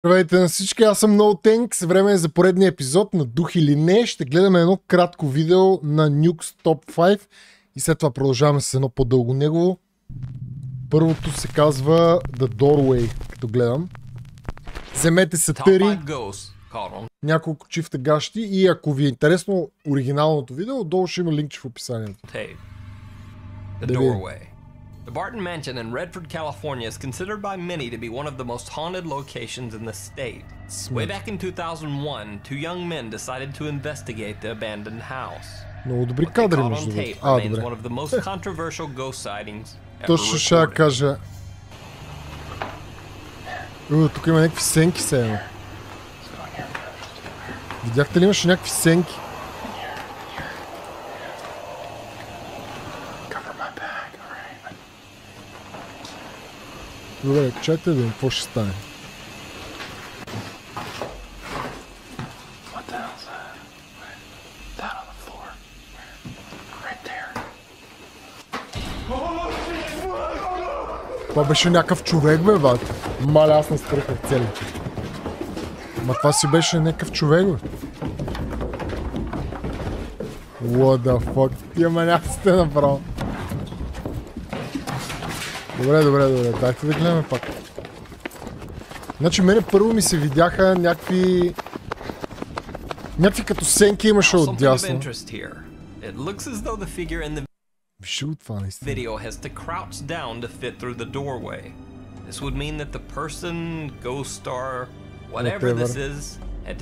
Здравейте на всички, аз съм nothx. Време е за поредния епизод на ДУХ или не. Ще гледаме едно кратко видео на Nukes Top 5 и след това продължаваме с едно по-дълго негово. Първото се казва The Doorway, като гледам. Вземете се търи, няколко чифта гащи и ако ви е интересно оригиналното видео, долу ще има линкче в описанието. The Doorway. The Barton Mansion in Redford, California is considered by many to be one of the most haunted locations in the state. Way back in 2001, two young men decided to investigate the abandoned house. Много добри кадри, между другото. Добре. One of the most controversial ghost sightings ever Точно ще я кажа. Тук има някакви сенки сега. Видяхте ли имаше някакви сенки? Добре, чакайте да видим какво ще стане. Това беше някакъв човек, бе, бат. Маля, аз не стръхнах целите. Ма това си беше някакъв човек, бе. What the fuck? Тия маняците направо. Добре, дайте да гледаме пак. Значи мене първо ми се видяха някакви като сенки имаше отдясно. Вижте го това наистина.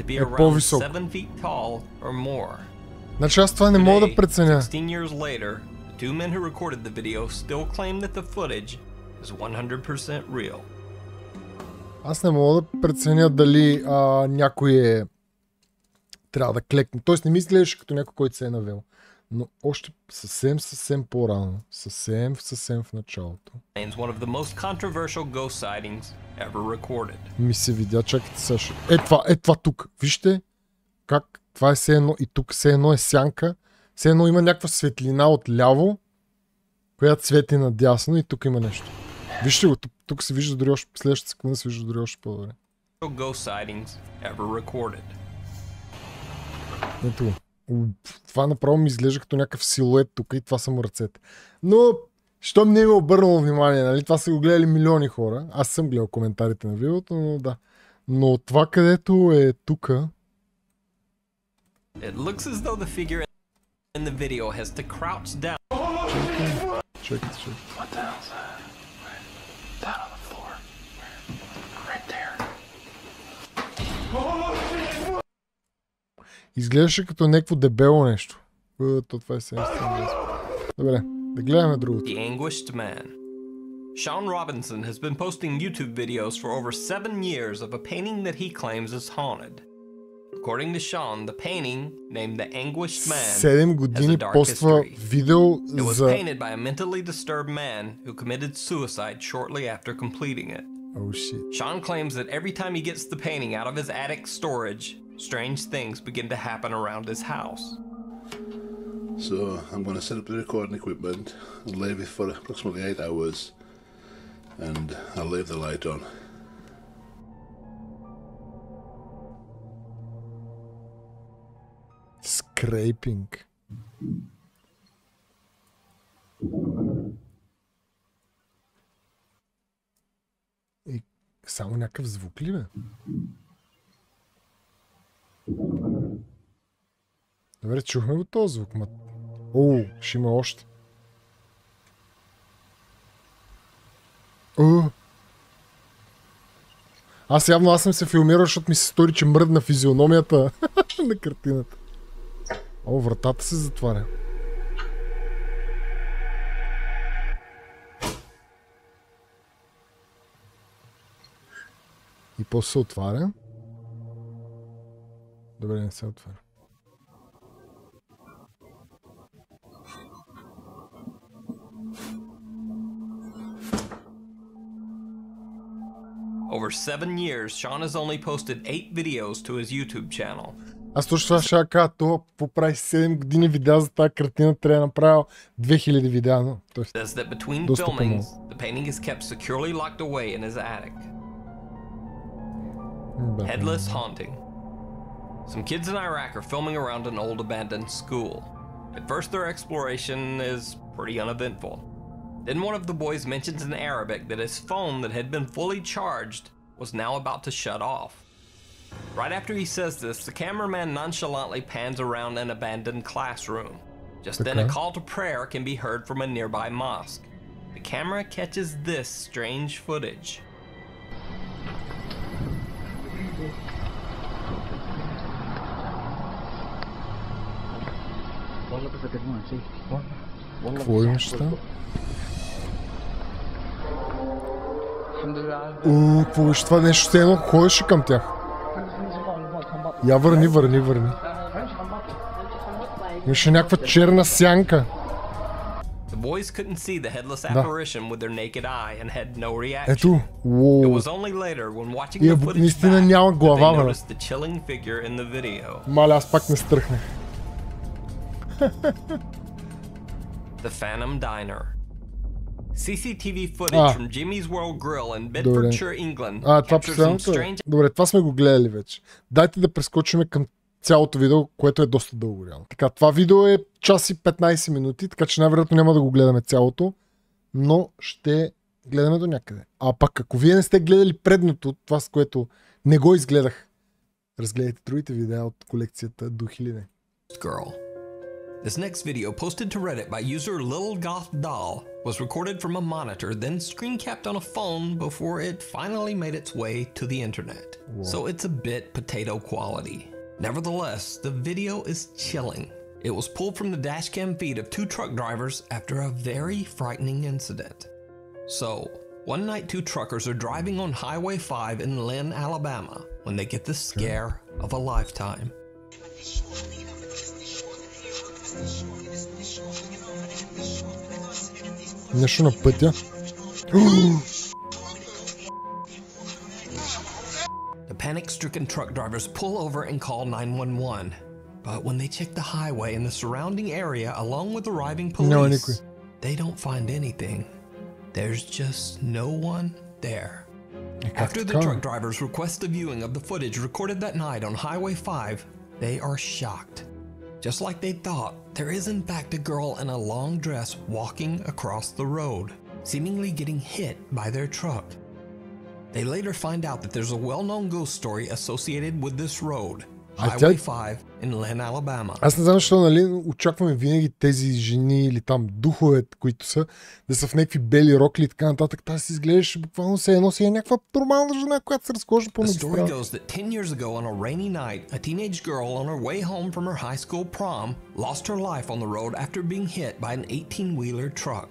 Е по-висок. Значи аз това не мога да преценя. Two men who recorded the video still claim that the footage is 100% real. Аз не мога да преценя дали някой трябва да клекне. Тоест не ми изглеждаше като някой, който се е навел. Но още съвсем по-рано. Съвсем в началото. One of the most controversial ghost sightings ever recorded. Ми се видя, чакайте Саша. Това тук. Вижте как това е все едно и тук все едно е сянка. Все едно има някаква светлина от ляво, която свети надясно и тук има нещо. Вижте го, тук се вижда дори още, следващата секунда се вижда дори още по-добре. Ето го. Това направо ми изглежда като някакъв силует тук и това са му ръцете. Но, щом не е обърнало внимание, нали? Това са го гледали милиони хора. Аз съм гледал коментарите на видеото, но да. Но това където е тука... In the video has to crouch down. Check it. What the hell is that? Down on the floor. Right there. Изглеждаше като някакво дебело нещо. Това е съвсем. Добре, да гледаме другото. The Anguished Man. Sean Robinson has been posting YouTube videos for over 7 years of a painting that he claims is haunted. According to Sean, the painting, named The Anguished Man, 7 години поства видео It was за... painted by a mentally disturbed man who committed suicide shortly after completing it. Oh shit. Sean claims that every time he gets the painting out of his attic storage, strange things begin to happen around his house. So I'm going to set up the recording equipment and leave it for approximately 8 hours, and I'll leave the light on. Scraping. И само някакъв звук ли, бе? Добре, чухме го този звук, ма... Ще има още. Аз съм се филмирал, защото ми се стори, че мръдна физиономията на картината. Вратата се затваря. И после се отваря. Добре, не се отваря. Over 7 years, Sean has only posted 8 videos to his YouTube channel. Аз точно това ще кажа, това поправи 7 години видеа за тази картина, трябва да направя 2000 видеа, но доста по-малко. Headless haunting. Some kids in Iraq are filming around an old abandoned school. At first their exploration is pretty uneventful. Then one of the boys mentions in Arabic that his phone that had been fully charged was now about to shut off. Right after he says this, the cameraman nonchalantly pans around an abandoned classroom. Just then a call to prayer can be heard from a nearby mosque. The camera catches this strange footage. Какво имаш там? Какво беше това нещо? Все едно ходеше към тях. Я върни. Имаше някаква черна сянка. The boys couldn't see the headless apparition with their naked eye and had no reaction. Ето, It was only later when watching the footage back that they noticed the chilling figure in the video. Маля, аз пак не стръхнах. The Phantom Diner. CCTV footage from Jimmy's World Grill in Bedfordshire, England captured some strange... Добре, това сме го гледали вече. Дайте да прескочим към цялото видео, което е доста дълго реално. Така, това видео е час и 15 минути, така че най-вероятно няма да го гледаме цялото, но ще гледаме до някъде. А пак, ако вие не сте гледали предното, това с което не го изгледах, разгледайте другите видеа от колекцията Дух или не. This next video, posted to Reddit by user Lil Goth Doll, was recorded from a monitor, then screen capped on a phone before it finally made its way to the internet. Whoa. So it's a bit potato quality. Nevertheless, the video is chilling. It was pulled from the dashcam feed of two truck drivers after a very frightening incident. So, one night two truckers are driving on Highway 5 in Lynn, Alabama, when they get the scare of a lifetime. Нещо на пътя. The panic-stricken truck drivers pull over and call 911. But when they check the highway and the surrounding area along with arriving police, they don't find anything. There's just no one there. After the truck drivers request a viewing of the footage recorded that night on Highway 5, they are shocked. Just like they thought, there is in fact a girl in a long dress walking across the road, seemingly getting hit by their truck. They later find out that there's a well-known ghost story associated with this road, Highway 5 in Lynn, Alabama. Аз не знам защо, нали, очакваме винаги тези жени или там духове, които са, да са в някакви бели рокли и така нататък. Тази си изглеждаш буквално се едно си е някаква нормална жена, която се разхожда по магистрала. The story goes that 10 years ago on a rainy night, a teenage girl on her way home from her high school prom lost her life on the road after being hit by an 18-wheeler truck.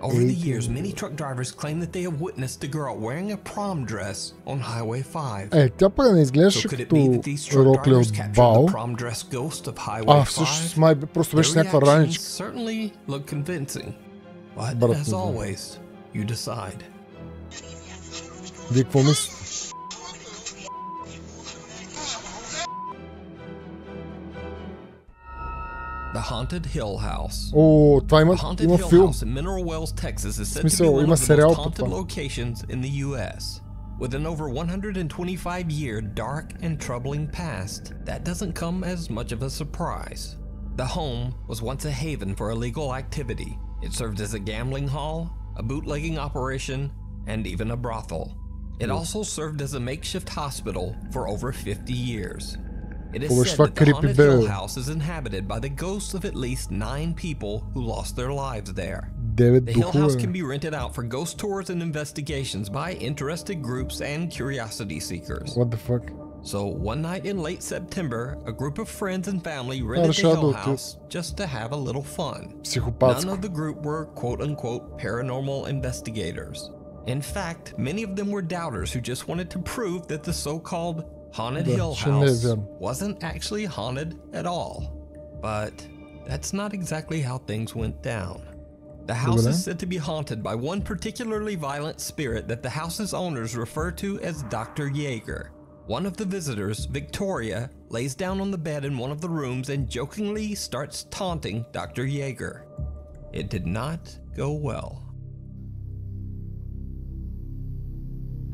Over the years, many truck drivers claim that they have witnessed a girl wearing a prom dress on Highway 5. Тя пък не изглеждаше като рокли от бал. Всъщност май просто беше някаква раничка. Вие какво мислите? The Haunted Hill House. О, това има филм. In Mineral Wells, Texas is said to be one of the most haunted locations in the US. With an over 125-year dark and troubling past, that doesn't come as much of a surprise. The home was once a haven for illegal activity. It served as a gambling hall, a bootlegging operation, and even a brothel. It also served as a makeshift hospital for over 50 years. It is said that the Haunted Hill House is inhabited by the ghosts of at least 9 people who lost their lives there. The Hill House can be rented out for ghost tours and investigations by interested groups and curiosity seekers. What the fuck? So one night in late September, a group of friends and family rented the Hill House just to have a little fun. None of the group were quote-unquote paranormal investigators. In fact, many of them were doubters who just wanted to prove that the so-called Haunted Hill House wasn't actually haunted at all. But that's not exactly how things went down. The house is said to be haunted by one particularly violent spirit that the house's owners refer to as Dr. Jaeger. One of the visitors, Victoria, lays down on the bed in one of the rooms and jokingly starts taunting Dr. Jaeger. It did not go well.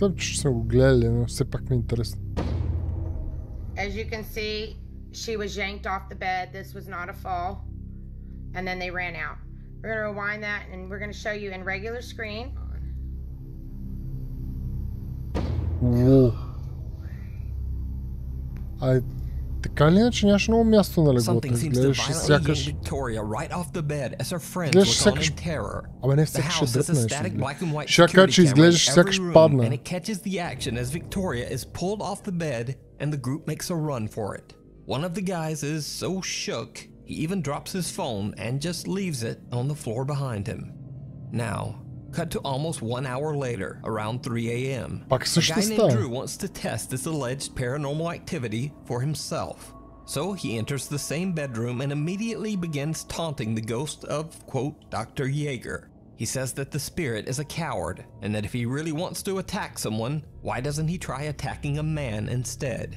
Смятам, че сме го гледали, но все пак ми е интересно. As you can see, she was yanked off the bed. This was not a fall. And then they ran out. We're going to rewind that and we're going to show you in regular screen. Ууу. Така ли иначе нямаше много място на леглото? Изглеждаше сякаш... Изглеждаше сякаш... Абе не, сякаш ще дръпне. Ще кажа, че изглеждаше сякаш падна. And the group makes a run for it. One of the guys is so shook, he even drops his phone and just leaves it on the floor behind him. Now, cut to almost 1 hour later, around 3 a.m. A guy named Drew wants to test this alleged paranormal activity for himself. So he enters the same bedroom and immediately begins taunting the ghost of, quote, Dr. Jaeger. He says that the spirit is a coward, and that if he really wants to attack someone, why doesn't he try attacking a man instead?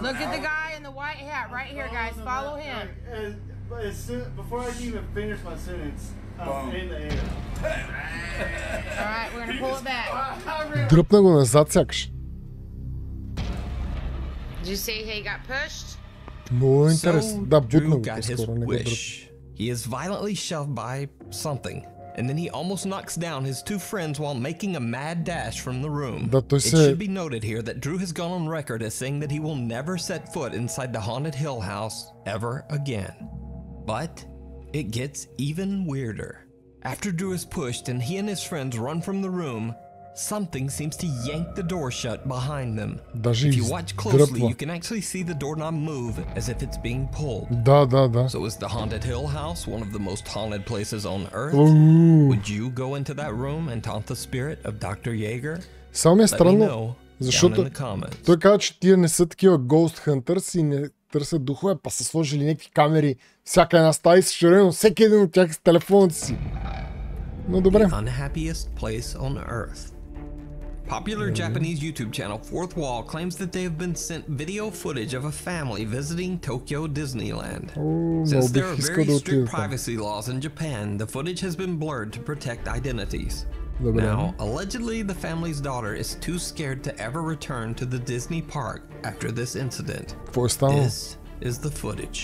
Look at the guy in the white hat right here, guys. Follow him. Before I can even finish my sentence, I'm in the air. Alright, we're gonna pull it back. Дръпна го назад сякаш. Did you see he got pushed? Много интересно. Да, бутна го по-скоро, не го дръпна. He is violently shoved by something, and then he almost knocks down his two friends while making a mad dash from the room. It should be noted here that Drew has gone on record as saying that he will never set foot inside the haunted Hill House ever again. But it gets even weirder. After Drew is pushed and he and his friends run from the room, something seems to yank the door shut behind them. If you watch closely, you can actually see the doorknob move as if it's being pulled. Да. So is the haunted Hill House one of the most haunted places on earth? Would you go into that room and taunt the spirit of Dr. Jaeger? Само ми е странно, защото той казва, че тия не са такива Ghost Hunters и не търсят духове, па са сложили някакви камери всяка една стая и същевременно всеки един от тях с телефоните си. Но добре. The unhappiest place on earth. Popular Japanese YouTube channel Fourth Wall claims that they have been sent video footage of a family visiting Tokyo Disneyland. Since there are very strict privacy laws in Japan, the footage has been blurred to protect identities. Now, allegedly, the family's daughter is too scared to ever return to the Disney park after this incident. This is the footage.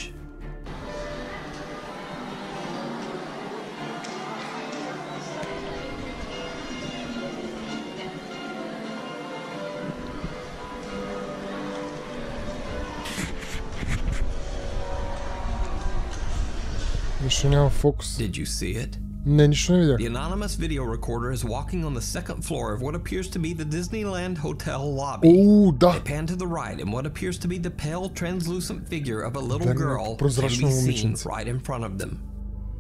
Нищо няма фокус. Did you see it? Не, нищо не видях. The anonymous video recorder is walking on the second floor of what appears to be the Disneyland hotel lobby. Да. They pan to the right and what appears to be the pale translucent figure of a little girl can be seen right in front of them.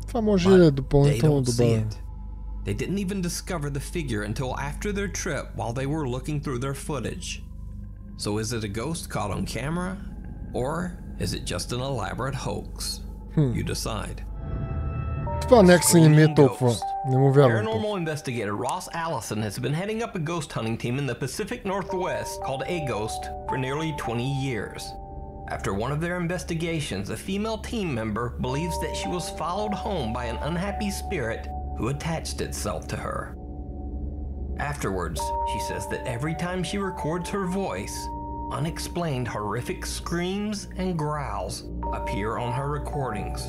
Това може да е допълнително добавено. They didn't even discover the figure until after their trip while they were looking through their footage. So is it a ghost caught on camera? Or is it just an elaborate hoax? You decide. Това някакси не ми е толкова. Не му вярвам. Paranormal investigator Ross Allison has been heading up a ghost hunting team in the Pacific Northwest called A Ghost for nearly 20 years. After one of their investigations, a female team member believes that she was followed home by an unhappy spirit who attached itself to her. Afterwards, she says that every time she records her voice, unexplained horrific screams and growls appear on her recordings.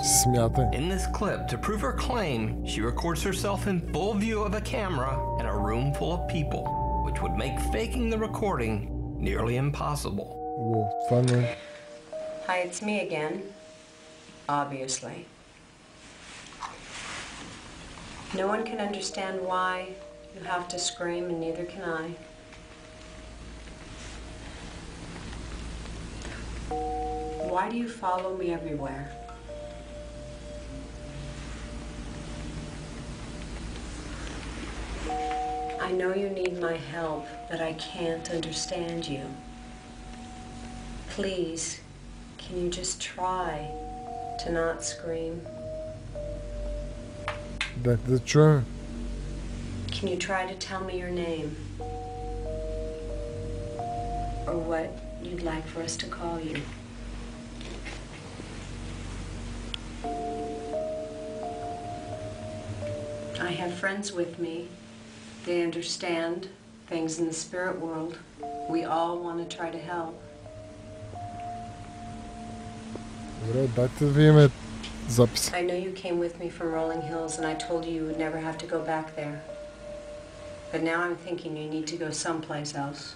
In this clip, to prove her claim, she records herself in full view of a camera in a room full of people, which would make faking the recording nearly impossible. Whoa, funny. Hi, it's me again. Obviously. No one can understand why you have to scream, and neither can I. Why do you follow me everywhere? I know you need my help, but I can't understand you. Please, can you just try to not scream? Да чуем. Can you try to tell me your name? Or what you'd like for us to call you? I have friends with me. They understand things in the spirit world. We all want to try to help. Добре, дайте да видим запис. I know you came with me from Rolling Hills and I told you you would never have to go back there. But now I'm thinking you need to go someplace else.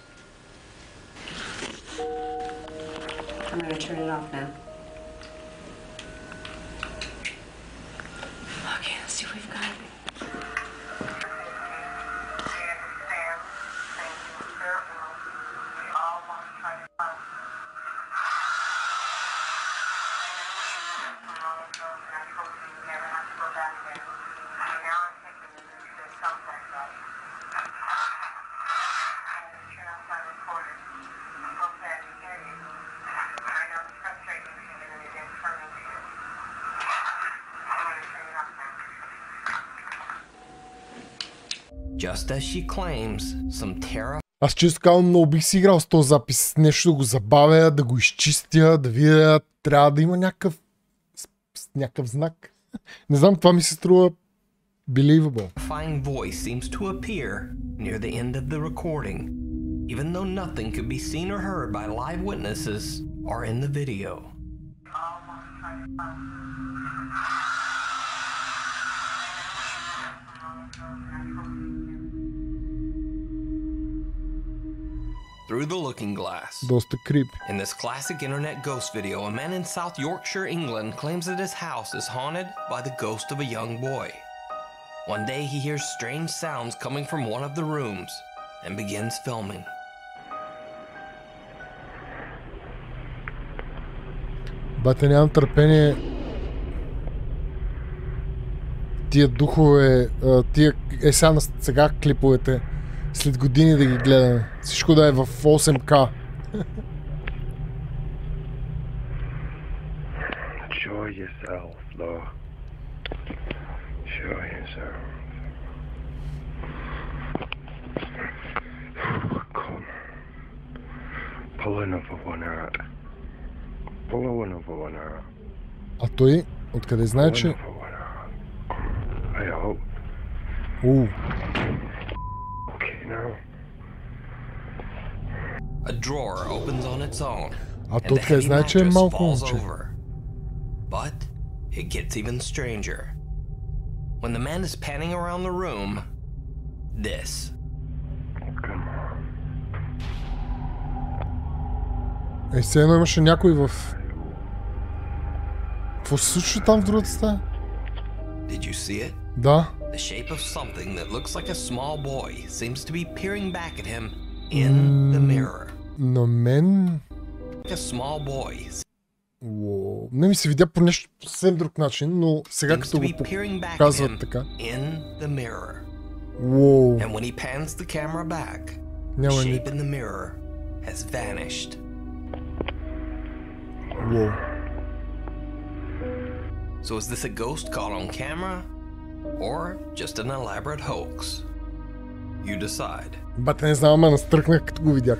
I'm going to turn it off now. Okay, let's see what we've got. Just as she claims, some terror. Аз често казвам, много бих си играл с този запис. Нещо да го забавя, да го изчистя, да видя. Трябва да има някакъв знак. Не знам, това ми се струва believable. A fine voice seems to appear near the end of the recording, even though nothing could be seen or heard by live witnesses or in the video. Through the looking glass. Доста крип. In this classic internet ghost video, a man in South Yorkshire, England claims that his house is haunted by the ghost of a young boy. One day he hears strange sounds coming from one of the rooms and begins filming. Бате, нямам търпение тия духове, сега клиповете, след години да ги гледаме. Всичко да е в 8K. Show yourself, though. Show yourself. Come. Pull another one out. Pull another one out. А той откъде знае, че... I hope. A drawer opens on its own, А and той the откъде heavy знае, че е mattress малко falls момче. over. But it gets even stranger. When the man is panning around the room, this. Все едно имаше някой в... Какво се случва там в другата стая? Did you see it? Да. The shape of something that looks like a small boy seems to be peering back at him in the mirror. На мен... Like a small boy. Не ми се видя по нещо съвсем друг начин, но сега като го показват така. In the mirror. And when he pans the camera back, the shape in the mirror has vanished. So is this a ghost caught on camera or just an elaborate hoax? You decide. Бате, не знам, ама настръкнах като го видях.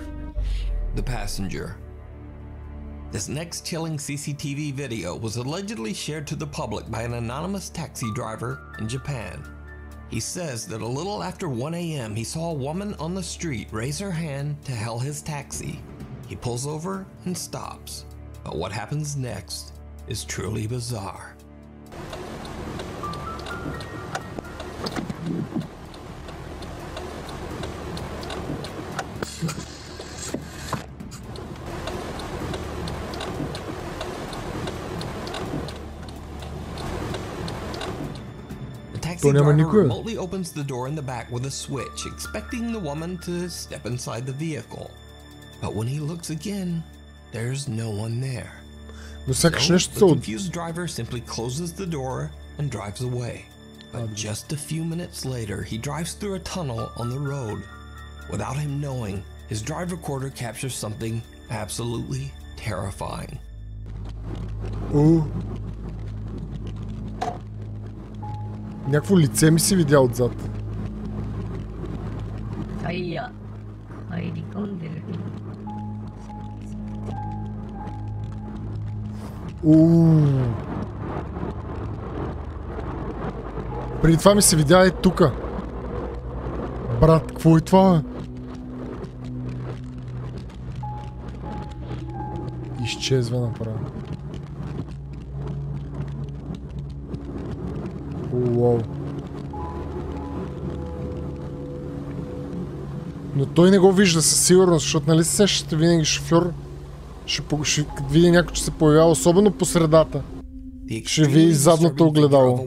The passenger. This next chilling CCTV video was allegedly shared to the public by an anonymous taxi driver in Japan. He says that a little after 1 a.m. he saw a woman on the street raise her hand to hail his taxi. He pulls over and stops. But what happens next is truly bizarre. The driver remotely opens the door in the back with a switch, expecting the woman to step inside the vehicle. But when he looks again, there's no one there. So the confused driver simply closes the door and drives away. But just a few minutes later, he drives through a tunnel on the road. Without him knowing, his drive recorder captures something absolutely terrifying. Някакво лице ми се видя отзад. Преди това ми се видя и тука. Брат, какво е това, бе? Изчезва направо. Уау. Но той не го вижда със сигурност, защото нали се сещате винаги шофьор ще види някой, че се появява, особено по средата. Ще види задното огледало. Да.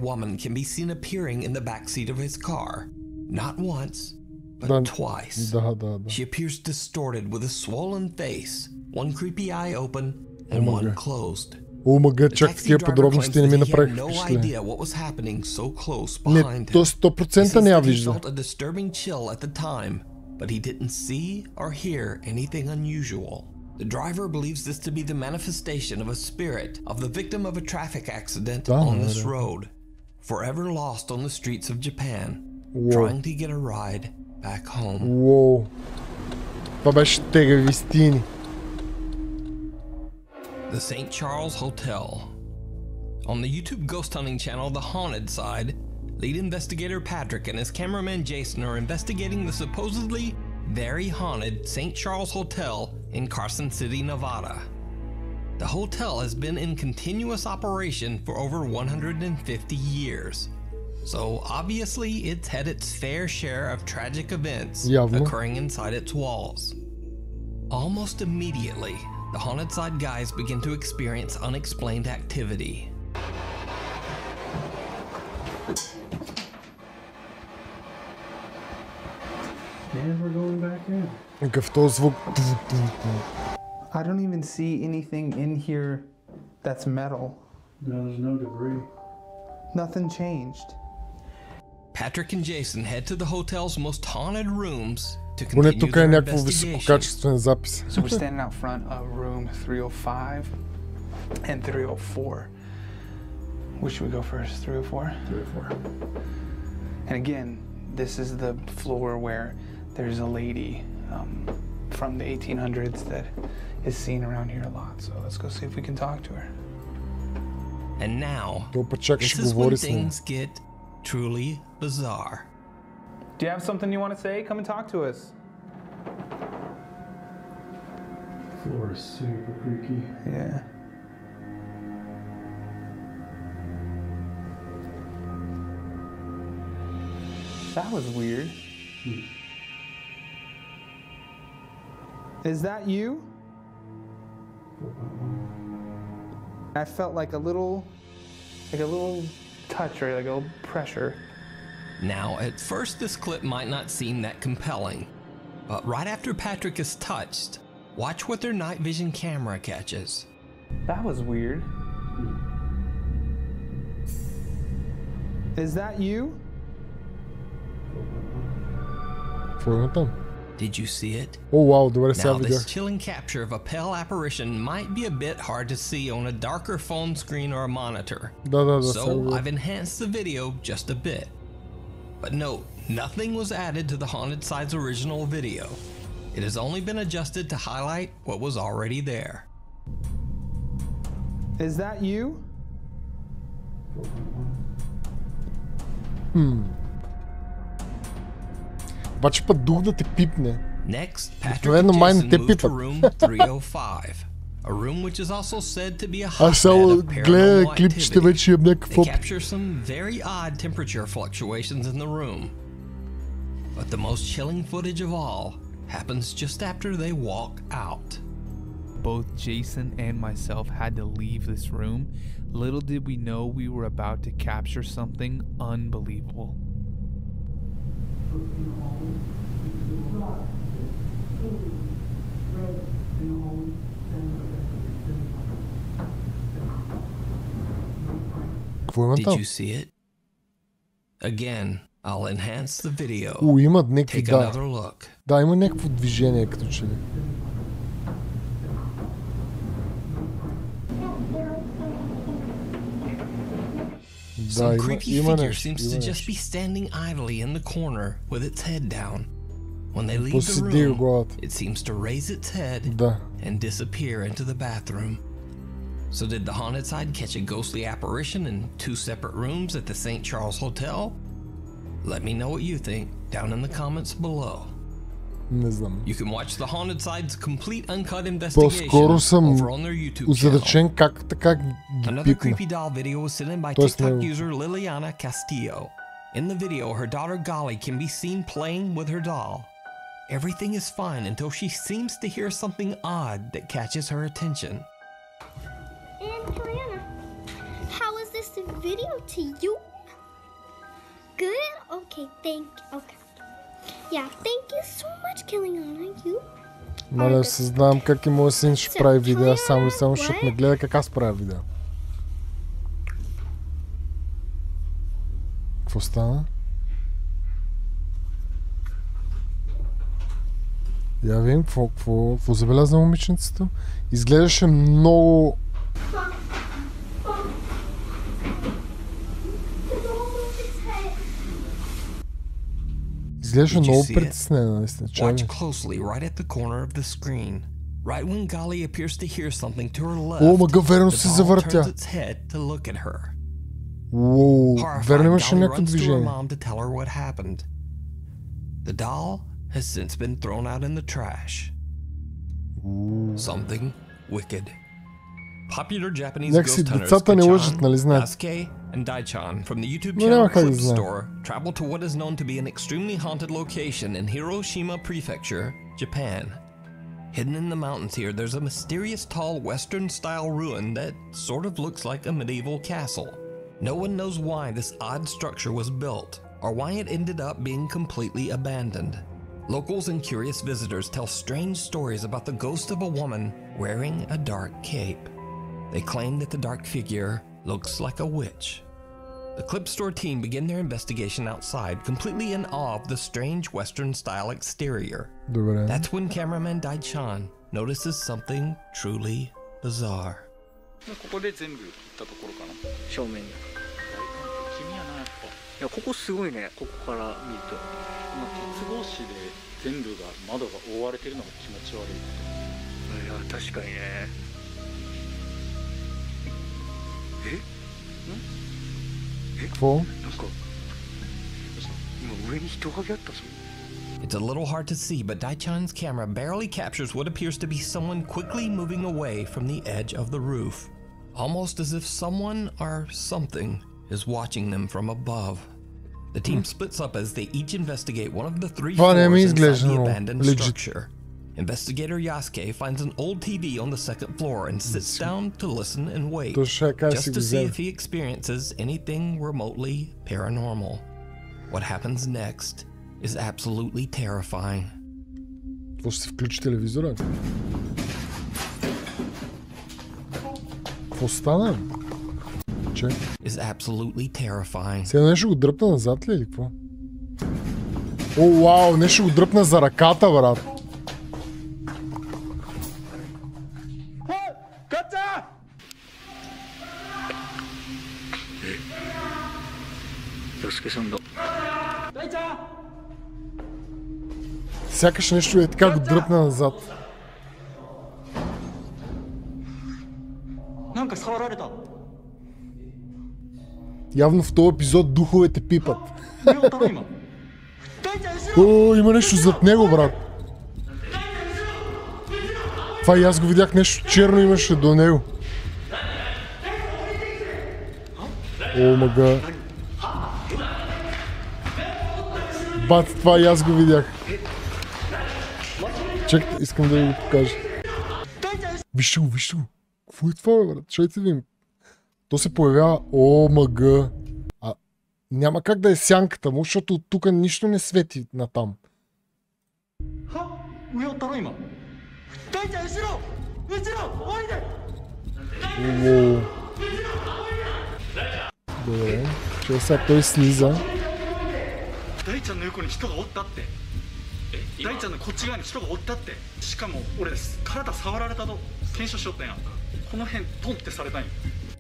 She appears distorted with a swollen face, one creepy eye open and one closed. Омага, чак тия подробности не ми направиха впечатление. Не, то 100% не я вижда. But he didn't see or hear anything unusual. The driver believes this to be the manifestation of a spirit of the victim of a traffic accident on this road, forever lost on the streets of Japan, trying to get a ride back home. Wow. Това беше тегави стини. The St. Charles Hotel. On the YouTube ghost hunting channel The Haunted Side, lead investigator Patrick and his cameraman Jason are investigating the supposedly very haunted St. Charles Hotel in Carson City, Nevada. The hotel has been in continuous operation for over 150 years. So obviously it's had its fair share of tragic events occurring inside its walls. Almost immediately, the Haunted Side guys begin to experience unexplained activity. And we're going back in. Какъв този звук? I don't even see anything in here that's metal. No, there's no debris. Nothing changed. Patrick and Jason head to the hotel's most haunted rooms to Поне continue тук е their някакво investigation. висококачествен запис. So we're standing out front of room 305 and 304. Which should we go first? 304? 304. And again, this is the floor where there's a lady from the 1800s that is seen around here a lot. So let's go see if we can talk to her. And now, this is when things get truly bizarre. Do you have something you want to say? Come and talk to us. Floor is super creaky. Yeah. That was weird. Is that you? I felt like a little touch or like a little pressure. Now, at first this clip might not seem that compelling, but right after Patrick is touched, watch what their night vision camera catches. That was weird. Is that you? Did you see it? Oh wow, добре сега Now, видях. this chilling capture of a pale apparition might be a bit hard to see on a darker phone screen or a monitor. Да, so I've enhanced the video just a bit. But note, nothing was added to the Haunted Side's original video. It has only been adjusted to highlight what was already there. Is that you? Обаче път дух да те пипне. Next, Patrick and Jason move to room 305. A room which is also said to be a hotbed of paranormal activity. They capture some very odd temperature fluctuations in the room. But the most chilling footage of all happens just after they walk out. Both Jason and myself had to leave this room. Little did we know we were about to capture something unbelievable. Did you see it? Again, I'll enhance the video. Имат някакви, Take another look. Да, има някакво движение като че ли. Some creepy figure seems to just be standing idly in the corner with its head down. When they leave the room, it seems to raise its head and disappear into the bathroom. So did the Haunted Side catch a ghostly apparition in two separate rooms at the St. Charles Hotel? Let me know what you think down in the comments below. Не знам. You can watch the haunted side's complete uncut investigation По-скоро съм over on their YouTube channel. озадачен как така ги Another пипна. creepy doll video was sent in by Тоест TikTok не... user Liliana Castillo. In the video, her daughter Gali can be seen playing with her doll. Everything is fine until she seems to hear something odd that catches her attention. And Kalina, how is this video to you? Good? Okay, thank you. Okay. Yeah, thank you so much, Kiliana. You Моля, съзнавам как и моя син ще прави видео, само и само, защото ме гледа как аз правя видео. Какво стана? Я видим, какво забеляза момиченцето? Изглеждаше много... Изглеждаше много притеснена, наистина. Watch closely right at the corner of the screen. Right when Gali appears to hear something to her left, О, мага, верно се the doll завъртя. turns its head to look at her. Уоу, верно имаше Gali някакво runs to her движение. mom to tell her what happened. The doll has since been thrown out in the trash. Something wicked. Popular Japanese Някакси ghost hunters децата не лъжат, нали знаете? Yasuke and Daichan from the YouTube Но channel няма как да Clip знам. Store travel to what is known to be an extremely haunted location in Hiroshima Prefecture, Japan. Hidden in the mountains here, there's a mysterious tall Western-style ruin that sort of looks like a medieval castle. No one knows why this odd structure was built, or why it ended up being completely abandoned. Locals and curious visitors tell strange stories about the ghost of a woman wearing a dark cape. They claim that the dark figure looks like a witch. The Clip Store team begin their investigation outside, completely in awe of the strange Western-style exterior. Добре. That's when cameraman Daichan notices something truly bizarre. ここで全部行ったところかな。正面に。君やなやっぱ。いやここすごいね。ここから見ると。鉄格子で全部が窓が覆われてるのが気持ち悪い。いや確かにね。Какво? It's a little hard to see, but Daichan's camera barely captures what appears to be someone quickly moving away from the edge of the roof. Almost as if someone or something is watching them from above. The team splits up as they each investigate one of the three floors inside the abandoned structure. Investigator Yasuke finds an old TV on the second floor and sits down to listen and wait, just to see if he experiences anything remotely paranormal. What happens next is absolutely terrifying. Какво ще се включи телевизора? Какво стана? Че? Is absolutely terrifying. Сега нещо го дръпна назад ли или какво? О, вау, нещо го дръпна за ръката, брат. Сякаш нещо е така го дръпна назад. Явно в този епизод духовете пипат. О, има нещо зад него, брат. Това и аз го видях, нещо черно имаше до него. О, мага. Бат, това и аз го видях. Чакайте, искам да ви го покажа. Вижте го, вижте го. Какво е това, брат? Чайте ви. То се появява... О, мага. Няма как да е сянката му, защото от тук нищо не свети натам. Уоу. Добре. Че сега той слиза. 大ちゃんの横に人がおったって。大ちゃんのこっち側に人がおったって。しかも俺体触られたと検証しよったんや。この辺トンってされたんや。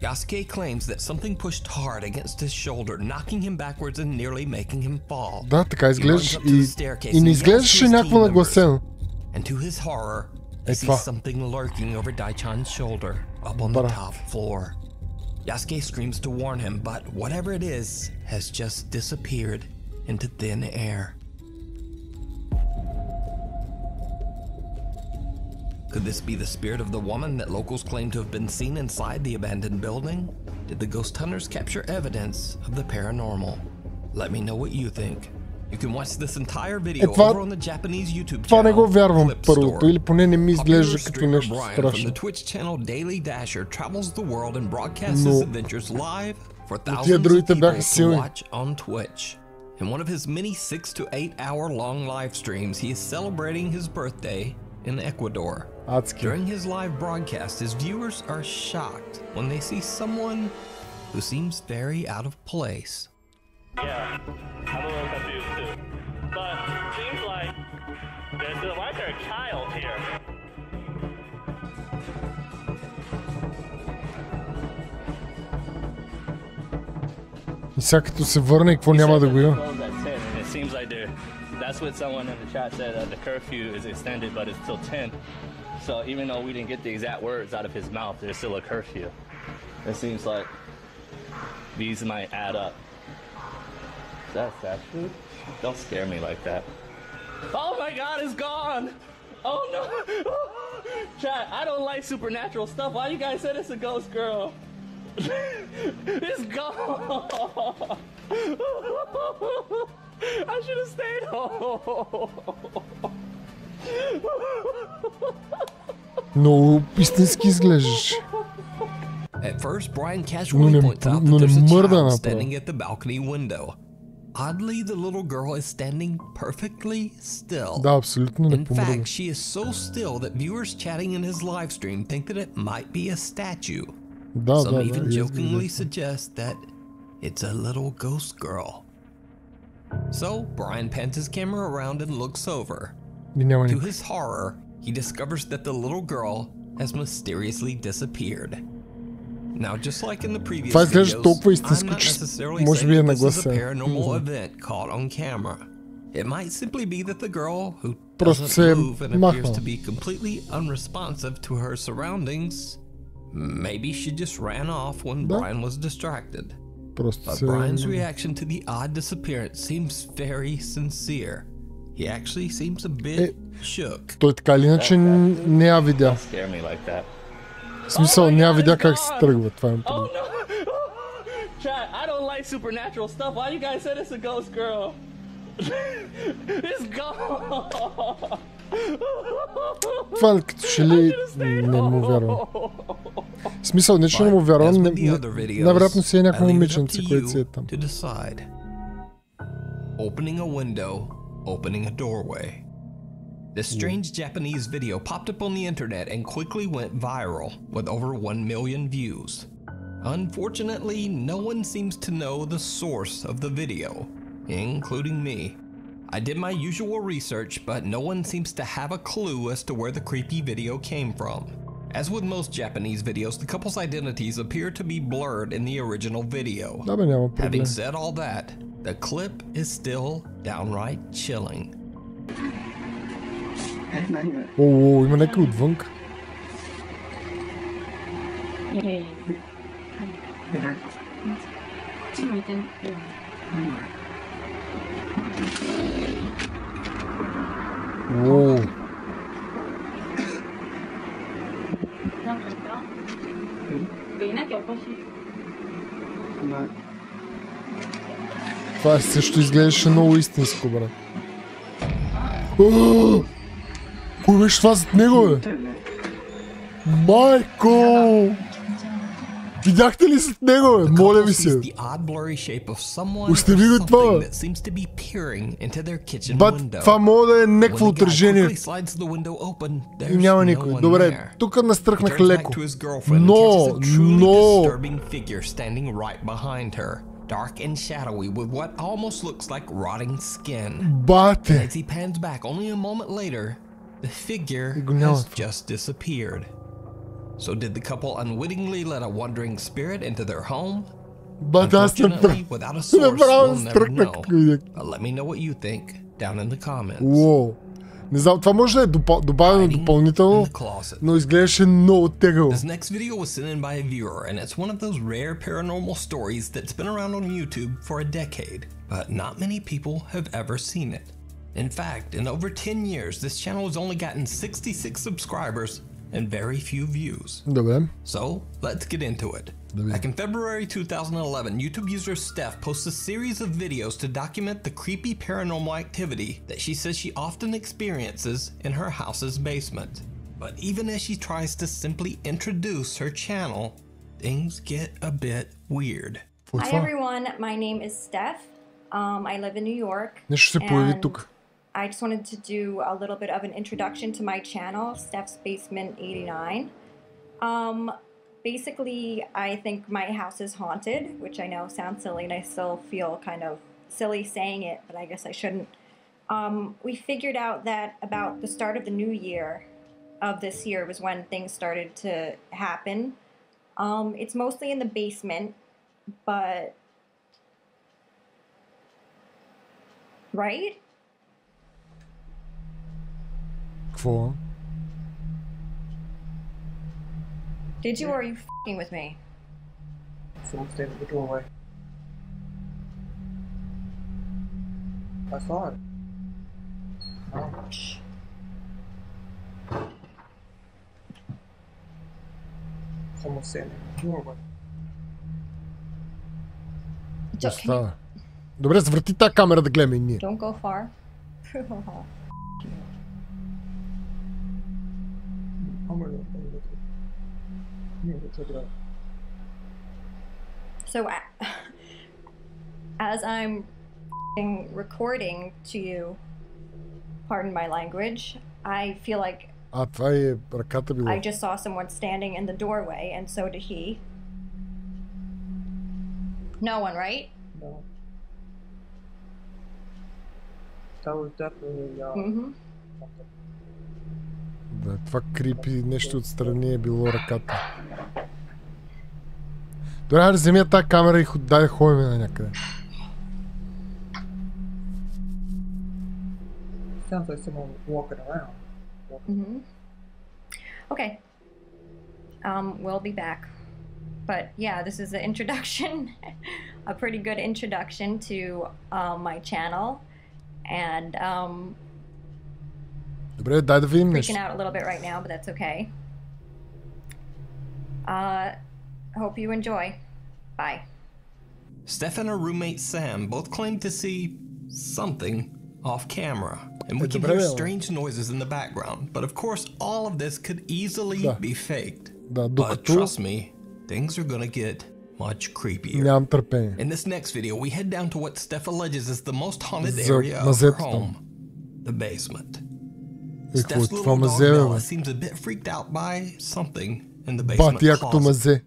Yasuke claims that something pushed hard against his shoulder, knocking him backwards and nearly making him fall. Да, така изглеждаш и не изглеждаше някакво нагласено. And to his horror, he sees something lurking over Daichan's shoulder, up on the top floor. Yasuke screams to warn him, but whatever it is has just disappeared into thin air. Could this be the spirit of the woman that locals claim to have been seen inside the abandoned building? Did the ghost hunters capture evidence of the paranormal? Let me know what you think. You can watch this entire video over on the Japanese YouTube Това не го channel, вярвам Clip първото, Store. или поне не ми изглежда Popular като streamer нещо Brian from страшно. the Twitch channel Daily Dasher travels the world and broadcasts his adventures live for thousands of другите people бяха to силни. watch on Twitch. In one of his many 6 to 8 hour long live streams, he is celebrating his birthday in Ecuador. Адски. During his live broadcast, his viewers are shocked when they see someone who seems very out of place. Yeah, I'm a little confused too. But it seems like why is there a child here? И сега като се върне, какво няма да го има? It seems like that's what someone in the chat said, the curfew is extended but it's till 10. So even though we didn't get the exact words out of his mouth, there's still a curfew. It seems like these might add up. Is that fast food? Don't scare me like that. Oh my god, it's gone! Oh no! Chat, I don't like supernatural stuff. Why you guys said it's a ghost girl? It's gone! I should have stayed home. Много истински изглеждаш. At first, Brian casually points out that there's a child standing at the balcony window. Oddly, the little girl is standing perfectly still. Да, абсолютно не In помръдна. fact, she is so still that viewers chatting in his live stream think that it might be a statue. Some even jokingly suggest that it's a little ghost girl. So, Brian pans his camera around and looks over. To his horror, he discovers that the little girl has mysteriously disappeared. Now, just like in the previous videos, I'm not necessarily saying that this is a paranormal event caught on camera. It might simply be that the girl, who doesn't move and appears to be completely unresponsive to her surroundings, maybe she just ran off when Brian was distracted. But Brian's reaction to the odd disappearance seems very sincere. He actually seems a bit shook. Той така или иначе не я видя. В смисъл, не я видя как се тръгва. Това е проблем. Chat, I don't like supernatural stuff. Why you guys said it's a ghost girl? It's gone! Това като че ли не му вярвам. В смисъл, не че не му вярвам, най-вероятно си е някакво момиченце, което си е там. Opening a window, opening a doorway. This strange Japanese video popped up on the internet and quickly went viral with over 1 million views. Unfortunately, no one seems to know the source of the video, including me. I did my usual research, but no one seems to have a clue as to where the creepy video came from. As with most Japanese videos, the couple's identities appear to be blurred in the original video. Having said all that, the clip is still downright chilling. О, има някой отвънка. О. Това също изглеждаше много истинско, брат. Кой беше това зад него, бе? Майко! Видяхте ли зад него, бе? Моля ви се. Остави го това, бе. Това мога да е някакво отражение. И няма никой. Добре, тук настръхнах леко. Но... Dark and shadowy with what almost looks like rotting skin. Bate. As he pans back only a moment later, the figure has just disappeared. So did the couple unwittingly let a wandering spirit into their home? Unfortunately, without a source, we'll never know. But let me know what you think down in the comments. Whoa. Не знам, това може да е добавено допълнително, но изглеждаше много тегаво. This next video was sent in by a viewer, and it's one of those rare paranormal stories that's been around on YouTube for a decade, but not many people have ever seen it. In fact, in over 10 years, this channel has only gotten 66 subscribers and very few views. Добре. So, let's get into it. Back in February 2011, YouTube user Steph posts a series of videos to document the creepy paranormal activity that she says she often experiences in her house's basement. But even as she tries to simply introduce her channel, things get a bit weird. Hi everyone, my name is Steph. I live in New York. Нещо се появи тук. I just wanted to do a little bit of an introduction to my channel, Steph's Basement 89. Basically, I think my house is haunted, which I know sounds silly, and I still feel kind of silly saying it, but I guess I shouldn't. We figured out that about the start of the new year of this year was when things started to happen. It's mostly in the basement, but... Right? Какво? Did you, or are you f***ing with me? Someone stayed at the doorway. I saw it. Ouch. Someone standing at the doorway. Остава. Добре, завърти тази камера да гледаме и ние. Don't go far. So, as I'm recording to you, pardon my language, I feel like това е ръката била. I just saw someone standing in the doorway, and so did he. No one, right? No. That was definitely Да, това крипи нещо отстрани е било ръката. Добре, да вземя тази камера и дай да ходим на някъде. Sounds like someone walking around. Okay. We'll be back. But yeah, this is the introduction. A pretty good introduction to my channel. And Добре, дай да видим нещо. Freaking out a little bit right now, but that's okay. Hope you enjoy. Bye. Steph and her roommate Sam both claim to see something off camera, and we can hear strange noises in the background. But of course, all of this could easily be faked. But trust me, things are gonna get much creepier. Нямам търпение. In this next video, we head down to what Steph alleges is the most haunted area of her home, the basement. Steph's little dog Bella seems a bit freaked out by something in the basement closet.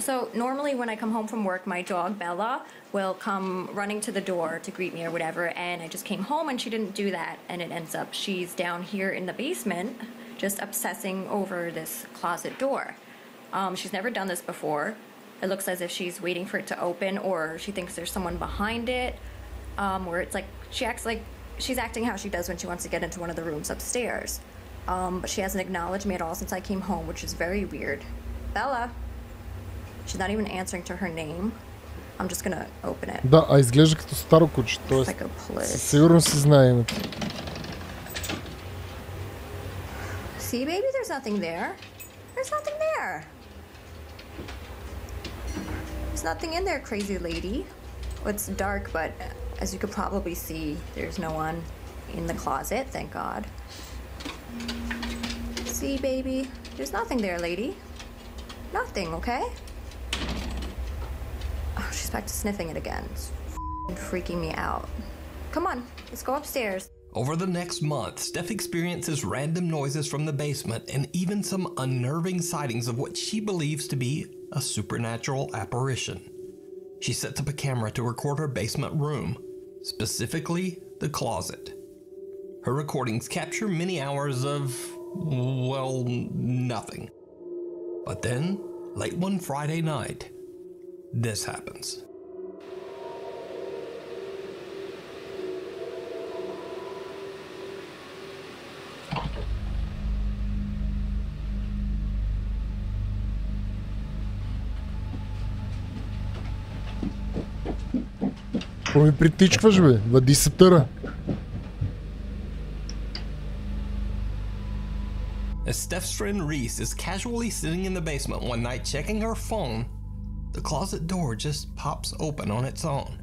So normally when I come home from work, my dog Bella will come running to the door to greet me or whatever, and I just came home and she didn't do that, and it ends up she's down here in the basement just obsessing over this closet door. She's never done this before. It looks as if she's waiting for it to open, or she thinks there's someone behind it, where it's like she acts like she's acting how she does when she wants to get into one of the rooms upstairs. But she hasn't acknowledged me at all since I came home, which is very weird. Bella. She's not even answering to her name. I'm just gonna open it. Да, а изглежда като старо куче, т.е. със сигурност си знае името. See, baby, there's nothing there. There's nothing there. There's nothing in there, crazy lady. Well, it's dark, but as you could probably see, there's no one in the closet, thank God. See, baby, there's nothing there, lady. Nothing, okay? Oh, she's back to sniffing it again. It's freaking me out. Come on, let's go upstairs. Over the next month, Steph experiences random noises from the basement and even some unnerving sightings of what she believes to be a supernatural apparition. She sets up a camera to record her basement room, specifically the closet. Her recordings capture many hours of, well, nothing. But then, late one Friday night, this happens. Какво ми притичкваш, бе? Въди се търа. friend Reese is casually sitting in the basement one night checking her phone, the closet door just pops open on its own.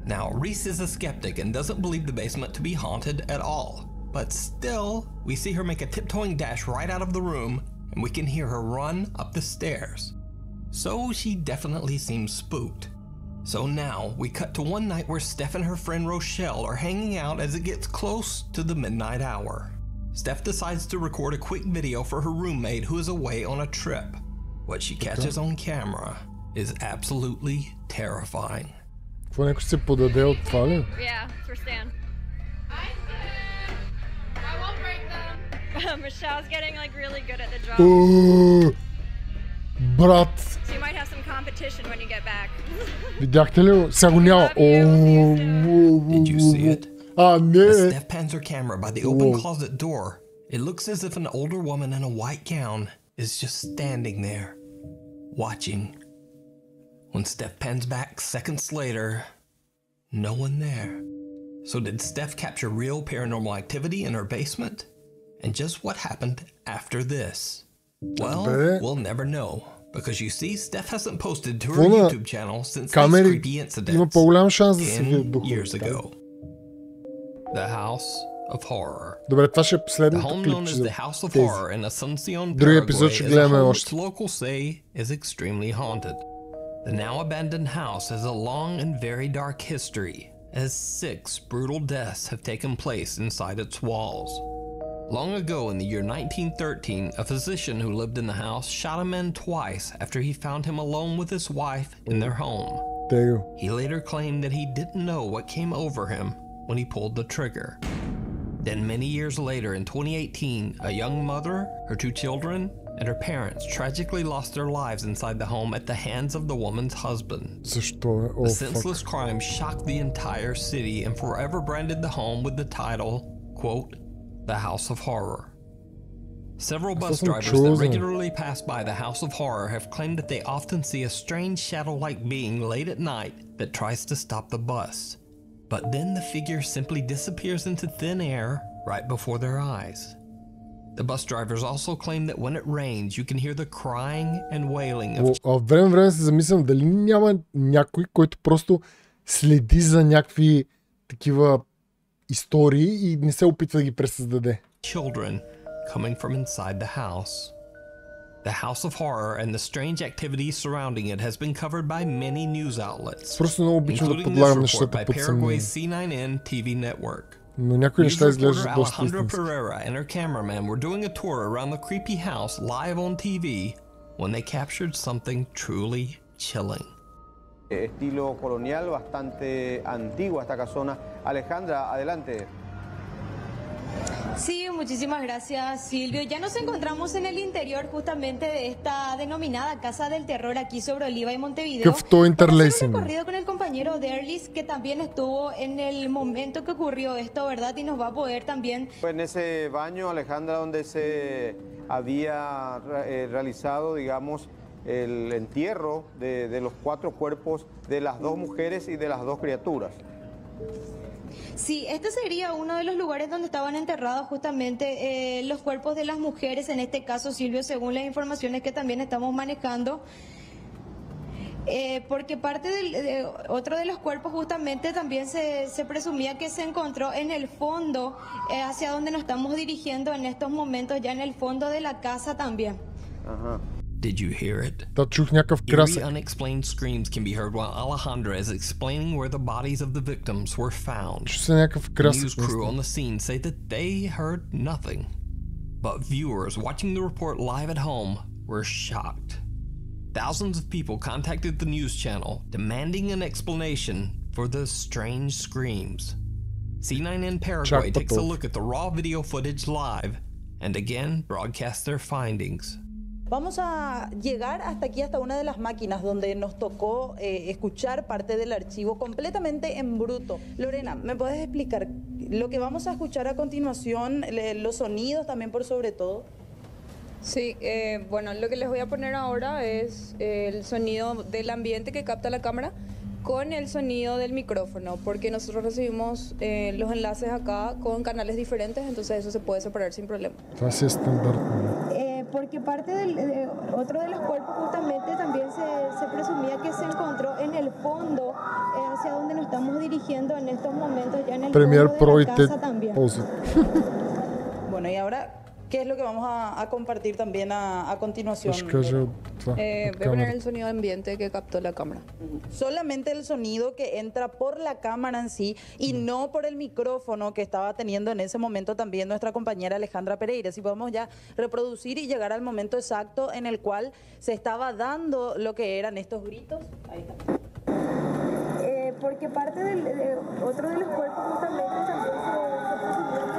Now, Reese is a skeptic and doesn't believe the basement to be haunted at all. But still, we see her make a tiptoeing dash right out of the room, and we can hear her run up the stairs. So she definitely seems spooked. So now, we cut to one night where Steph and her friend Rochelle are hanging out as it gets close to the midnight hour. Steph decides to record a quick video for her roommate who is away on a trip. What she catches on camera is absolutely terrifying. Какво някой се подаде от това ли? Yeah, for Stan. I won't break them. Michelle's getting like really good at the job. Брат! So you might have some competition when you get back. Видяхте ли? Сега го няма. Did you see it? Не! As Steph pans her camera by the open closet door, it looks as if an older woman in a white gown is just standing there, watching. When Steph pans back seconds later, no one there. So did Steph capture real paranormal activity in her basement? And just what happened after this? Well, we'll never know, because you see, Steph hasn't posted to her YouTube channel since these creepy incidents 10 years ago. The House of Horror. Добре, това ще е последното клипче. The home known as the House of Horror in Asuncion, Други епизод ще гледаме още. Locals say is extremely haunted. The now abandoned house has a long and very dark history, as 6 brutal deaths have taken place inside its walls. Long ago in the year 1913, a physician who lived in the house shot a man twice after he found him alone with his wife in their home. He later claimed that he didn't know what came over him when he pulled the trigger. Then many years later in 2018, a young mother, her 2 children, and her parents tragically lost their lives inside the home at the hands of the woman's husband. The senseless crime shocked the entire city and forever branded the home with the title, quote, The House of Horror. Several bus drivers that regularly pass by the House of Horror have claimed that they often see a strange shadow-like being late at night that tries to stop the bus. But then the figure simply disappears into thin air right before their eyes. The bus drivers also claim that when it rains, you can hear the crying and wailing of... От време на време се замислям дали няма някой, който просто следи за някакви такива истории и не се опитва да ги пресъздаде. Children coming from inside the house. The House of Horror and the strange activities surrounding it has been covered by many news outlets, including this report by Paraguay's C9N TV network. News reporter Alejandra Pereira and her cameraman were doing a tour around the creepy house live on TV when they captured something truly chilling. Estilo colonial, bastante antigua esta casona. Alejandra, adelante. Sí, muchísimas gracias, Silvio. Ya nos encontramos en el interior justamente de esta denominada Casa del Terror aquí sobre Oliva y Montevideo. Vamos a hacer un recorrido con el compañero Derlis, que también estuvo en el momento que ocurrió esto, ¿verdad? Y nos va a poder también... Pues en ese baño, Alejandra, donde se había realizado, digamos, el entierro de los 4 cuerpos de las 2 mujeres y de las 2 criaturas. Sí, este sería uno de los lugares donde estaban enterrados justamente los cuerpos de las mujeres, en este caso, Silvio, según las informaciones que también estamos manejando. Porque parte de otro de los cuerpos justamente también se presumía que se encontró en el fondo, hacia donde nos estamos dirigiendo en estos momentos, ya en el fondo de la casa también. Ajá. Did you hear it? Eerie, unexplained screams can be heard while Alejandra is explaining where the bodies of the victims were found. The news crew on the scene say that they heard nothing. But viewers watching the report live at home were shocked. Thousands of people contacted the news channel, demanding an explanation for the strange screams. C9N Paraguay takes a look at the raw video footage live, and again broadcasts their findings. Vamos a llegar hasta aquí, hasta una de las máquinas donde nos tocó escuchar parte del archivo completamente en bruto. Lorena, ¿me puedes explicar lo que vamos a escuchar a continuación, los sonidos también por sobre todo? Sí, bueno, lo que les voy a poner ahora es el sonido del ambiente que capta la cámara con el sonido del micrófono, porque nosotros recibimos los enlaces acá con canales diferentes, entonces eso se puede separar sin problema. Porque parte de otro de los cuerpos justamente también se presumía que se encontró en el fondo, hacia donde nos estamos dirigiendo en estos momentos, ya en el fondo de la casa también. Bueno, y ahora, ¿qué es lo que vamos a compartir también a continuación? Voy a poner el sonido ambiente que captó la cámara. Solamente el sonido que entra por la cámara en sí y no por el micrófono que estaba teniendo en ese momento también nuestra compañera Alejandra Pereira. Si podemos ya reproducir y llegar al momento exacto en el cual se estaba dando lo que eran estos gritos. Ahí está. Porque parte de otro de los cuerpos justamente también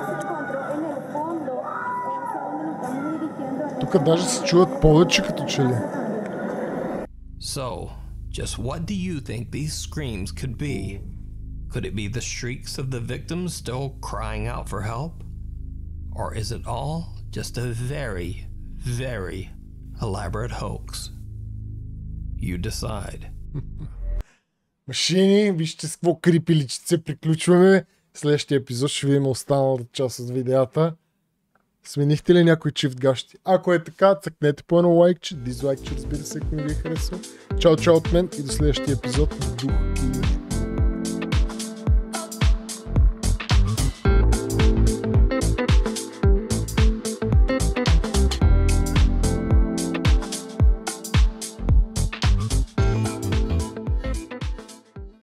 se encontró en el fondo, hacia donde nos estamos dirigiendo. Тук даже се чуват повече като че ли. So, just what do you think these screams could be? Could it be the shrieks of the victims still crying out for help? Or is it all just a very, very elaborate hoax? You decide. Машини, вижте с какво крипи личице приключваме. Следващия епизод ще видим останалата част от видеята. Сменихте ли някой чифт гащи? Ако е така, цъкнете по едно лайкче, дизлайкче, разбира се, ако не ви е харесал. Чао от мен и до следващия епизод на Дух или не.